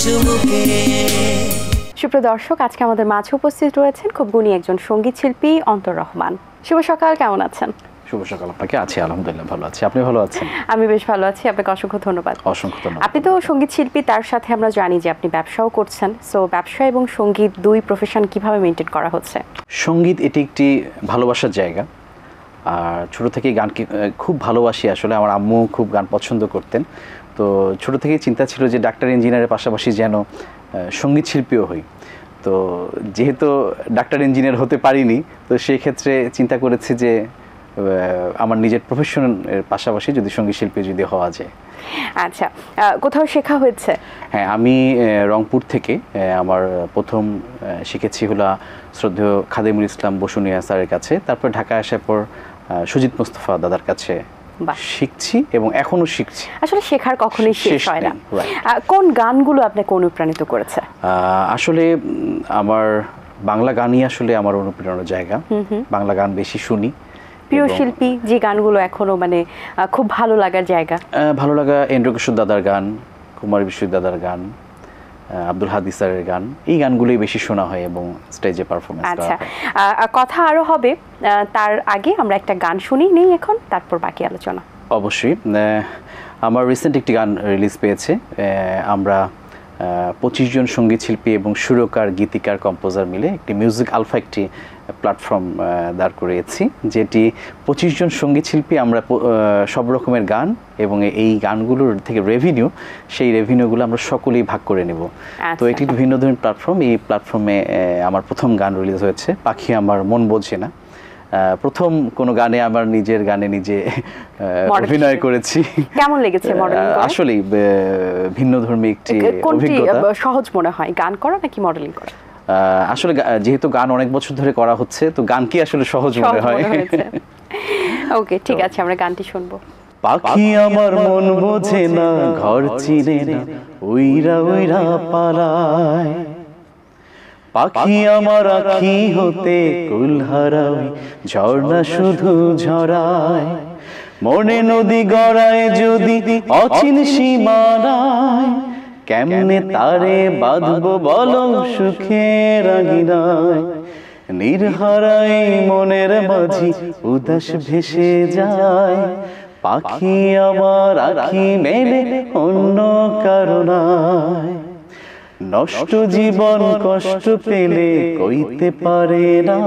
চুমুকে। সুপ্রিয় দর্শক, আজকে আমাদের মাঝে উপস্থিত রয়েছেন খুব গুণী একজন সঙ্গীত শিল্পী অন্তর রহমান। শুভ সকাল, কেমন আছেন? শুভ সকাল আপনাকে। আছি আলহামদুলিল্লাহ, ভালো আছি। আপনি ভালো আছেন? আমি বেশ ভালো আছি, আপনাকে অসংখ্য ধন্যবাদ। অসংখ্য ধন্যবাদ। আপনি তো সঙ্গীত শিল্পী, তার সাথে আমরা জানি যে আপনি ব্যবসাও করছেন। সো ব্যবসা এবং সঙ্গীত দুই প্রফেশন কিভাবে মেনটেন করা হচ্ছে? সঙ্গীত এটি একটি ভালোবাসার জায়গা, আর ছোটো থেকেই গানকে খুব ভালোবাসি। আসলে আমার আম্মু খুব গান পছন্দ করতেন, তো ছোটো থেকেই চিন্তা ছিল যে ডাক্তার ইঞ্জিনিয়ারের পাশাপাশি যেন সঙ্গীত শিল্পীও হই। তো যেহেতু ডাক্তার ইঞ্জিনিয়ার হতে পারিনি, তো সেই ক্ষেত্রে চিন্তা করেছি যে আমার নিজের প্রফেশনের পাশাপাশি যদি সঙ্গীত শিল্পী যদি হওয়া যায়। আচ্ছা, কোথাও শেখা হয়েছে? হ্যাঁ, আমি রংপুর থেকে আমার প্রথম শিখেছি হলো শ্রদ্ধেয় খাদিমুল ইসলাম বসুনিয়া স্যারের কাছে। তারপর ঢাকায় আসার পর সুজিত মোস্তফা দাদার কাছে শিখছি এবং এখনো শিখছি। আসলে শেখার কখনোই শেষ হয় না। কোন গানগুলো আপনাকে অনুপ্রাণিত করেছে? আসলে আমার বাংলা গানই আসলে আমার অনুপ্রেরণার জায়গা। বাংলা গান বেশি শুনি। প্রিয় শিল্পী যে গানগুলো এখনো মানে খুব ভালো লাগার জায়গা? ভালো লাগা এন্ড্র কিশোর দাদার গান, কুমার বিশ্বজিৎ দাদার গান, আব্দুল হাদী স্যারের গান, এই গানগুলোই বেশি শোনা হয় এবং স্টেজে পারফরমেন্স করা হয়। আচ্ছা, কথা আরো হবে, তার আগে আমরা একটা গান শুনি নেই এখন, তারপর বাকি আলোচনা। অবশ্যই। আমার রিসেন্ট একটি গান রিলিজ পেয়েছে। আমরা 25 জন সঙ্গীত শিল্পী এবং সুরকার, গীতিকার, কম্পোজার মিলে একটি মিউজিক আলফা একটি প্ল্যাটফর্ম দাঁড় করিয়েছি, যেটি 25 জন সঙ্গীত শিল্পী আমরা সব রকমের গান এবং এই গানগুলোর থেকে রেভিনিউ, সেই রেভিনিউগুলো আমরা সকলেই ভাগ করে নেব। তো এটি একটি ভিন্ন ধরনের প্ল্যাটফর্ম। এই প্ল্যাটফর্মে আমার প্রথম গান রিলিজ হয়েছে, পাখি আমার মন বোঝে না। প্রথম কোনো গানে আমার নিজের গানে নিজে অভিনয় করেছি। কেমন লেগেছে মডেলিং করা? আসলে ভিন্ন ধর্মী একটি অভিজ্ঞতা। সহজ মনে হয় গান করা নাকি মডেলিং করা? আসলে যেহেতু গান অনেক বছর ধরে করা হচ্ছে, তো গানকে আসলে সহজ মনে হয়। ওকে, ঠিক আছে, আমরা গানটি শুনবো। পাখি আমার মন বোঝে না, ঘর চিনে না, উইরা উইরা পালায়। পাখি আমার আখি হতে কুল হারায়, ঝর্ণা শুধু ঝরায়। মনে নদী গড়ায় যদি অচিন সীমানায়, কেমনে তারে বাঁধবো বলো সুখের আঙিনায়। নির্হারাই মনের মাঝি উদাস ভেসে যায়, পাখি আমার আখি মেলে অন্য কারণায়। নষ্ট জীবন কষ্ট পেলে কইতে পারে না,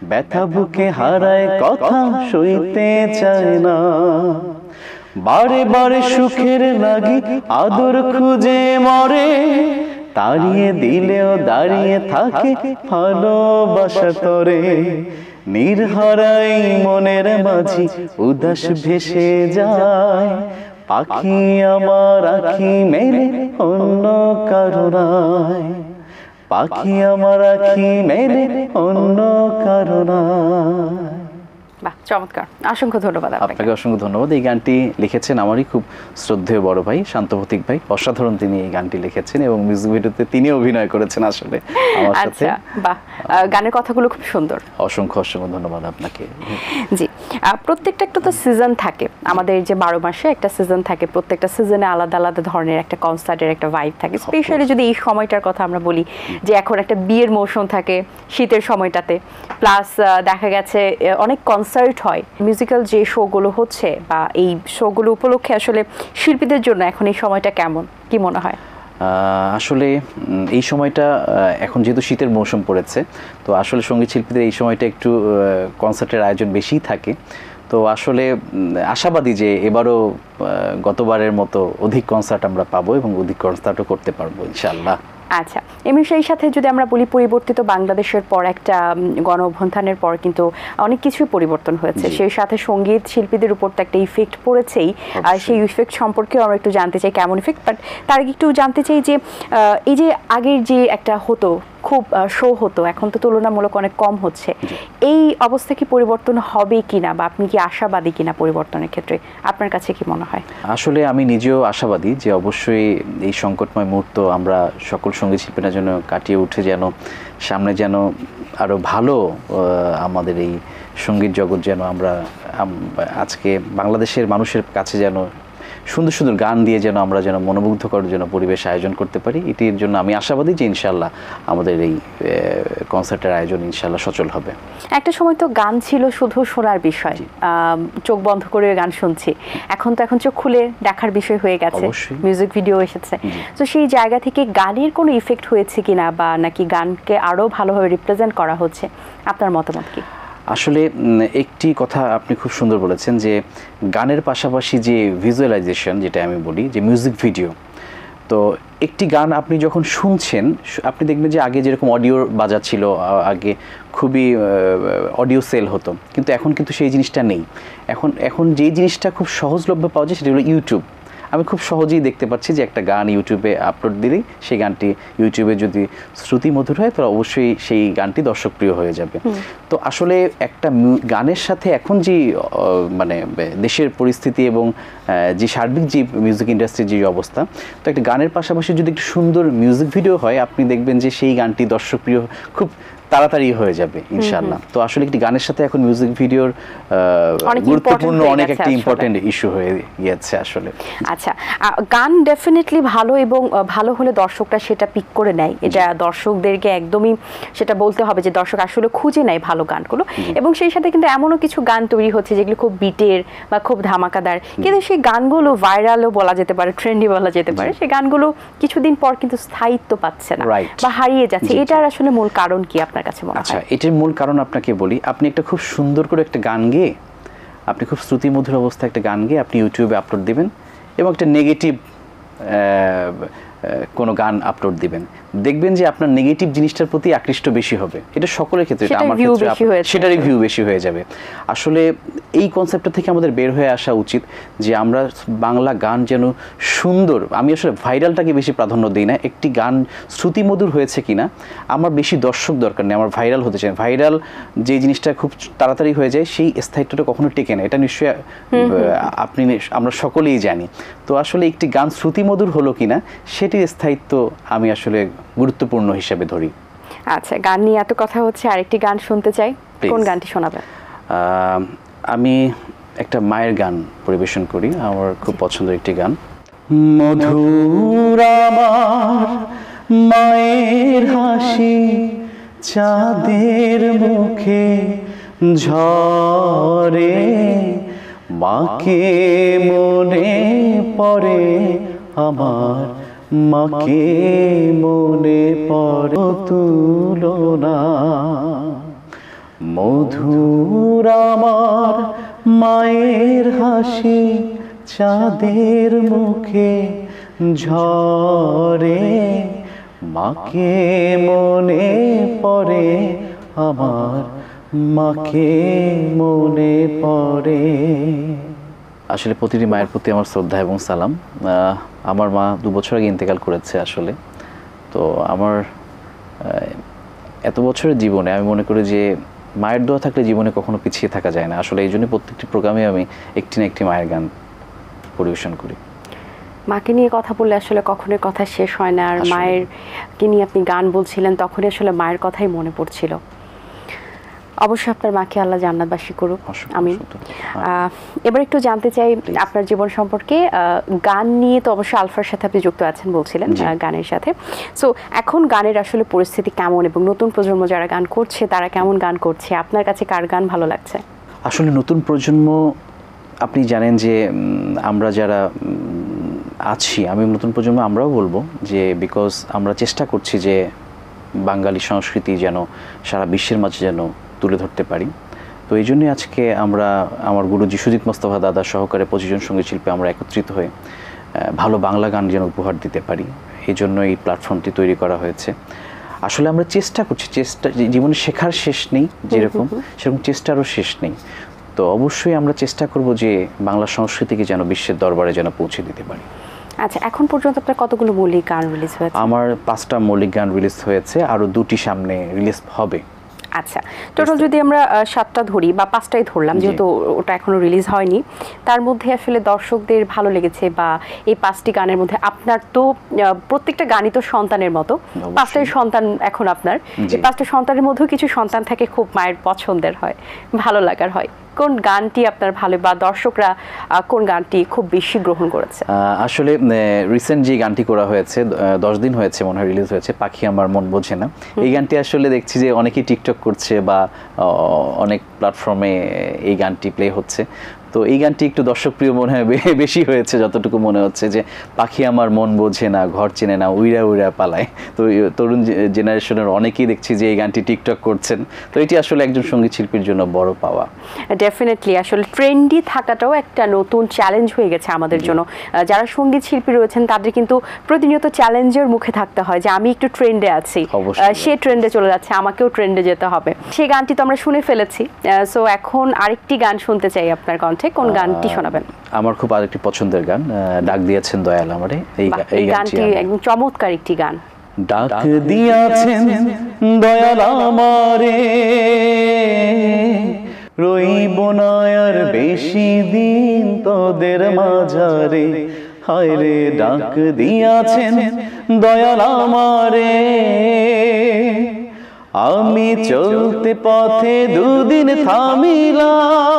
ব্যথা বুকে হারায় কথা সইতে চায় না। বারে বারে সুখের লাগি আদর খুঁজে মরে, তাড়িয়ে দিলেও দাঁড়িয়ে থাকে ভালোবাসা তরে। নির্হারাই মনের মাঝি উদাস ভেসে যায়, পাখি আমার আখি মেলে অন্য কারণায়। পাখি আমার আখি মেলে অন্য কারণায়। বাহ, চমৎকার, অসংখ্য ধন্যবাদ। আপনাকে অসংখ্য ধন্যবাদ। এই গানটি লিখেছেন আমারই খুব শ্রদ্ধেয় বড় ভাই শান্ত প্রতীক ভাই। অসাধারণ তিনি এই গানটি লিখেছেন এবং মিউজিক ভিডিওতে তিনি অভিনয় করেছেন আসলে আমার সাথে। বাহ, গানের কথাগুলো খুব সুন্দর। অসংখ্য অসংখ্য ধন্যবাদ আপনাকে। জি, প্রত্যেকটা একটা তো সিজন থাকে, আমাদের যে 12 মাসে একটা সিজন থাকে, প্রত্যেকটা সিজনে আলাদা আলাদা ধরনের একটা কনসার্টের একটা ভাইব থাকে। স্পেশালি যদি এই সময়টার কথা আমরা বলি, যে এখন একটা বিয়ের মৌসুম থাকে শীতের সময়টাতে, প্লাস দেখা গেছে অনেক কনসার্ট হয়, মিউজিক্যাল যে শোগুলো হচ্ছে বা এই শোগুলো উপলক্ষে আসলে শিল্পীদের জন্য এখন এই সময়টা কেমন, কি মনে হয়? আসলে এই সময়টা এখন যেহেতু শীতের মৌসুম পড়েছে, তো আসলে সঙ্গীত শিল্পীদের এই সময়টা একটু কনসার্টের আয়োজন বেশিই থাকে। তো আসলে আশাবাদী যে এবারও গতবারের মতো অধিক কনসার্ট আমরা পাবো এবং অধিক কনসার্টও করতে পারবো ইনশাআল্লাহ। আচ্ছা, এমনি সেই সাথে যদি আমরা বলি, পরিবর্তিত বাংলাদেশের পর একটা গণ অভ্যুত্থানের পর কিন্তু অনেক কিছুই পরিবর্তন হয়েছে, সেই সাথে সঙ্গীত শিল্পীদের উপর তো একটা ইফেক্ট পড়েছেই। আর সেই ইফেক্ট সম্পর্কেও আমরা একটু জানতে চাই কেমন ইফেক্ট। বাট তার আগে একটু জানতে চাই যে এই যে আগের যে একটা হতো, খুব শো হতো, এখন তো তুলনামূলক অনেক কম হচ্ছে, এই অবস্থা কি পরিবর্তন হবে কিনা বা আপনি কি আশাবাদী কিনা পরিবর্তনের ক্ষেত্রে? আপনার কাছে কি মনে হয়? আসলে আমি নিজেও আশাবাদী যে অবশ্যই এই সংকটময় মুহূর্ত আমরা সকল সঙ্গীত শিল্পীরা যেন কাটিয়ে উঠে যেন সামনে যেন আরও ভালো আমাদের এই সঙ্গীত জগৎ যেন আমরা আজকে বাংলাদেশের মানুষের কাছে যেন সুন্দর সুন্দর গান দিয়ে যেন আমরা যেন মনোমুগ্ধকর যেন পরিবেশ আয়োজন করতে পারি, এটির জন্য আমি আশাবাদী যে ইনশাআল্লাহ আমাদের এই কনসার্টের আয়োজন ইনশাআল্লাহ সচল হবে। একটা সময় তো গান ছিল শুধু শোনার বিষয়, চোখ বন্ধ করে গান শুনছি, এখন চোখ খুলে দেখার বিষয় হয়ে গেছে, মিউজিক ভিডিও এসেছে। তো সেই জায়গা থেকে গানের কোনো ইফেক্ট হয়েছে কিনা, বা নাকি গানকে আরো ভালোভাবে রিপ্রেজেন্ট করা হচ্ছে, আপনার মতামত কি? আসলে একটি কথা আপনি খুব সুন্দর বলেছেন যে গানের পাশাপাশি যে ভিজুয়ালাইজেশন, যেটা আমি বলি যে মিউজিক ভিডিও, তো একটি গান আপনি যখন শুনছেন আপনি দেখবেন যে আগে যেরকম অডিও বাজার ছিল, আগে খুবই অডিও সেল হতো, কিন্তু এখন কিন্তু সেই জিনিসটা নেই। এখন যেই জিনিসটা খুব সহজলভ্য পাওয়া যায় সেটা হলো ইউটিউব। আমি খুব সহজেই দেখতে পাচ্ছি যে একটা গান ইউটিউবে আপলোড দিলেই সেই গানটি ইউটিউবে যদি শ্রুতি মধুর হয় তাহলে অবশ্যই সেই গানটি দর্শকপ্রিয় হয়ে যাবে। তো আসলে একটা গানের সাথে এখন যে মানে দেশের পরিস্থিতি এবং যে সার্বিক যে মিউজিক ইন্ডাস্ট্রির যে অবস্থা, তো একটা গানের পাশাপাশি যদি একটু সুন্দর মিউজিক ভিডিও হয় আপনি দেখবেন যে সেই গানটি দর্শকপ্রিয় খুব তাড়াতাড়ি হয়ে যাবে ইনশাআল্লাহ। তো আসলে একটি গানের সাথে এখন মিউজিক ভিডিওর গুরুত্বপূর্ণ অনেক একটা ইম্পর্টেন্ট ইস্যু হয়ে গিয়েছে আসলে। আচ্ছা, গান ডেফিনেটলি ভালো, এবং ভালো হলে দর্শকরা সেটা পিক করে নেয়, এটা দর্শকদেরকে একদমই সেটা বলতে হবে যে দর্শক আসলে খুঁজে নেয় ভালো গানগুলো। এবং সেই সাথে কিন্তু এমনও কিছু গান তৈরি হচ্ছে যেগুলো খুব বিটের বা খুব ধামাকাদার, কিন্তু সেই গানগুলো ভাইরালও বলা যেতে পারে, ট্রেন্ডি বলা যেতে পারে, সেই গানগুলো কিছুদিন পর কিন্তু স্থায়িত্ব পাচ্ছে না বা হারিয়ে যাচ্ছে। এটার আসলে মূল কারণ কি আপনার কাছে মনে হয়? আচ্ছা, এটার মূল কারণ আপনাকে বলি, আপনি একটা খুব সুন্দর করে একটা গান গেয়ে, আপনি খুব শ্রুতিমধুর অবস্থায় একটা গান গেয়ে আপনি ইউটিউবে আপলোড দিবেন এবং একটা নেগেটিভ কোনো গান আপলোড দিবেন, দেখবেন যে আপনার নেগেটিভ জিনিসটার প্রতি আকৃষ্ট বেশি হবে। এটা সকলের ক্ষেত্রে, এটা আমার ক্ষেত্রে সেটারই ভিউ বেশি হয়ে যাবে। আসলে এই কনসেপ্টটা থেকে আমাদের বের হয়ে আসা উচিত যে আমরা বাংলা গান যেন সুন্দর, আমি আসলে ভাইরালটাকে বেশি প্রাধান্য দিই না, একটি গান শ্রুতিমধুর হয়েছে কিনা আমার বেশি দর্শক দরকার নেই, আমার ভাইরাল হতে চাই। ভাইরাল যে জিনিসটা খুব তাড়াতাড়ি হয়ে যায় সেই স্থায়িত্বটা কখনো টেকে না, এটা নিশ্চয়ই আমরা সকলেই জানি। তো আসলে একটি গান শ্রুতিমধুর হলো কিনা সেটির স্থায়িত্ব আমি আসলে গুরুত্বপূর্ণ হিসেবে ধরি। আচ্ছা, গান নিয়ে এত কথা হচ্ছে, আরেকটি গান শুনতে চাই, কোন গানটি শোনাবেন? আমি একটা মায়ের গান পরিবেশন করি, আমার খুব পছন্দের একটি গান। মধুর আমার মায়ের হাসি চাঁদের মুখে ঝরে, মাকে মনে পড়ে আমার, মাকে মনে পড়ে তুলনা। মধুর আমার মায়ের হাসি চাঁদের মুখে ঝরে, মাকে মনে পড়ে আমার, মাকে মনে পড়ে। আসলে প্রতিটি মায়ের প্রতি আমার শ্রদ্ধা এবং সালাম। আমার মা 2 বছর আগে ইন্তেকাল করেছে আসলে। তো আমার এত বছরের জীবনে আমি মনে করি যে মায়ের দোয়া থাকলে জীবনে কখনো পিছিয়ে থাকা যায় না। আসলে এই জন্য প্রত্যেকটি প্রোগ্রামে আমি একটি না একটি মায়ের গান পরিবেশন করি। মাকে নিয়ে কথা বললে আসলে কখনোই কথা শেষ হয় না, আর মায়েরকে নিয়ে আপনি গান বলছিলেন তখনই আসলে মায়ের কথাই মনে পড়ছিল। অবশ্যই আপনার মাকে আল্লাহ জান্নাতবাসী করুক, আমি। এবার একটু জানতে চাই আপনার জীবন সম্পর্কে। গান নিয়ে তো অবশ্যই আলফার সাথে আপনি যুক্ত আছেন বলছিলেন, গানের সাথে। সো এখন গানের আসলে পরিস্থিতি কেমন, এবং নতুন প্রজন্ম যারা গান করছে তারা কেমন গান করছে, আপনার কাছে কার গান ভালো লাগছে? আসলে নতুন প্রজন্ম, আপনি জানেন যে আমরা যারা আছি, আমি নতুন প্রজন্ম আমরাও বলবো যে বিকজ আমরা চেষ্টা করছি যে বাঙালি সংস্কৃতি যেন সারা বিশ্বের মাঝে যেন তুলে ধরতে পারি। তো এই জন্যই আজকে আমরা আমার গুরুজি সুজিত মোস্তফা দাদা সহকারে 25 জন সঙ্গীত শিল্পী আমরা একত্রিত হয়ে ভালো বাংলা গান যেন উপহার দিতে পারি, এই জন্য এই প্ল্যাটফর্মটি তৈরি করা হয়েছে। আসলে আমরা চেষ্টা করছি, জীবনে শেখার শেষ নেই, যেরকম সেরকম চেষ্টারও শেষ নেই। তো অবশ্যই আমরা চেষ্টা করব যে বাংলা সংস্কৃতিকে যেন বিশ্বের দরবারে যেন পৌঁছে দিতে পারি। আচ্ছা, এখন পর্যন্ত আপনার কতগুলো মৌলিক গান রিলিজ হয়েছে? আমার 5টা মৌলিক গান রিলিজ হয়েছে, আরও 2টি সামনে রিলিজ হবে। আচ্ছা, টোটাল যদি আমরা 7টা ধরি বা 5টাই ধরলাম, যেহেতু ওটা এখনো রিলিজ হয়নি, তার মধ্যে আসলে দর্শকদের ভালো লেগেছে বা এই 5টি গানের মধ্যে আপনার তো প্রত্যেকটা গানই তো সন্তানের মতো, 5টাই সন্তান এখন আপনার, এই 5টা সন্তানের মধ্যেও কিছু সন্তান থাকে খুব মায়ের পছন্দের হয়, ভালো লাগার হয়, কোন গানটি আপনার ভালো বা দর্শকরা কোন গানটি খুব বেশি গ্রহণ করেছে? আসলে রিসেন্ট যে গানটি করা হয়েছে 10 দিন হয়েছে মনে হয় রিলিজ হয়েছে, পাখি আমার মন বোঝে না, এই গানটি আসলে দেখছি যে অনেকেই টিকটক করছে বা অনেক প্ল্যাটফর্মে এই গানটি প্লে হচ্ছে। তো এই গানটি একটু দর্শকপ্রিয় মনে হয় বেশি হয়েছে, যতটুকু মনে হচ্ছে যে পাখি আমার মন বোঝে না, ঘর চেনে না, উইরা উইরা পালায়। তো তরুণ জেনারেশনের অনেকেই দেখছি যে এই গানটি টিকটক করছেন। তো এটি আসলে একজন সঙ্গীত শিল্পীর জন্য বড় পাওয়া। ডেফিনেটলি আসলে ট্রেন্ডি থাকাটাও একটা নতুন চ্যালেঞ্জ হয়ে গেছে আমাদের জন্য। যারা সঙ্গীত শিল্পী রয়েছেন তাদের কিন্তু প্রতিনিয়ত চ্যালেঞ্জের মুখে থাকতে হয় যে আমি একটু ট্রেন্ডে আছি, সে ট্রেন্ডে চলে যাচ্ছে, আমাকেও ট্রেন্ডে যেতে হবে। সেই গানটি তো আমরা শুনে ফেলেছি, সো এখন আরেকটি গান শুনতে চাই আপনার কণ্ঠে। কোন গানটি শোনাবেন? আমার খুব আরেকটি পছন্দের গান, ডাক দিয়েছেন দয়াল আমারে। এই গানটি একদম চমৎকার একটি গান। ডাক দিয়েছেন দয়াল আমারে, রইব না আর বেশি দিন তোদের মাঝারে, হায় রে ডাক দিয়েছেন দয়াল আমারে, আমি চলতে পথে দুদিন থামিলাম,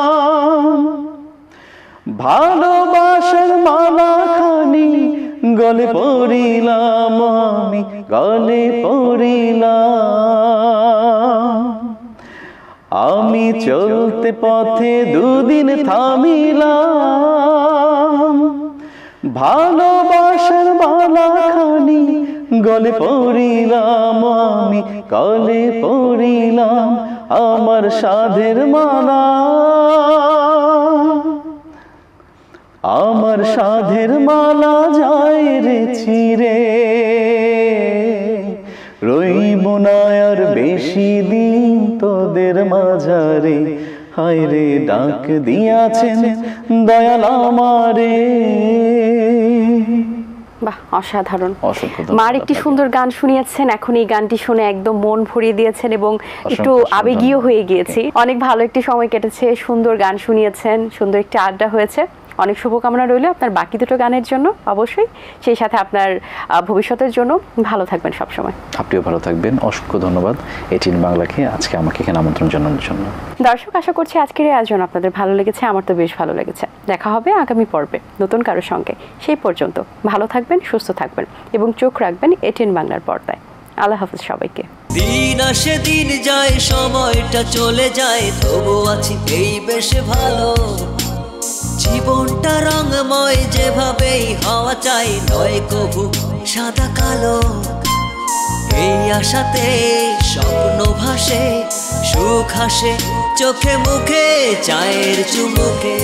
ভালোবাসার মালা খানি গলে পড়িলাম, আমি গলে পড়িলাম, আমি চলতে পথে দুদিন থামিলাম, ভালোবাসার মালা খানি গলে পড়িলাম, আমি গলে পড়িলাম, আমার সাধের মালা, আমার সাধের মালা যায় রে ছিঁড়ে, রইব না আর বেশি দিন তোদের মাঝারে, হায় রে ডাক দিয়াছেন দয়াল আমারে। বাহ, অসাধারণ। মার একটি সুন্দর গান শুনিয়েছেন, এখন এই গানটি শুনে একদম মন ভরিয়ে দিয়েছেন এবং একটু আবেগীয় হয়ে গিয়েছি। অনেক ভালো একটি সময় কেটেছে, সুন্দর গান শুনিয়েছেন, সুন্দর একটি আড্ডা হয়েছে। অনেক শুভকামনা রইল আপনার বাকি দুটো গানের জন্য, অবশ্যই সেই সাথে আপনার ভবিষ্যতের জন্য। ভালো থাকবেন সবসময়। আপনিও ভালো থাকবেন। অসংখ্য ধন্যবাদ এটিএন বাংলাকে আজকে আমাকে এখানে আমন্ত্রণ জানানোর জন্য। দর্শক, আশা করছি আজকের এই আয়োজন আপনাদের ভালো লেগেছে। আমার তো বেশ ভালো লেগেছে। দেখা হবে আগামী পর্বে নতুন কারোর সঙ্গে। সেই পর্যন্ত ভালো থাকবেন, সুস্থ থাকবেন এবং চোখ রাখবেন এটিএন বাংলার পর্দায়। আল্লাহ হাফেজ সবাইকে। দিন আসে দিন যায়, সময়টা চলে যায়, তবু আছি এই বেশ ভালো। জীবনটা রঙময়, যেভাবেই হওয়া চাই, নয় কবু সাদা কালো। এই আশাতে স্বপ্ন ভাসে, সুখ হাসে চোখে মুখে, চায়ের চুমুকে।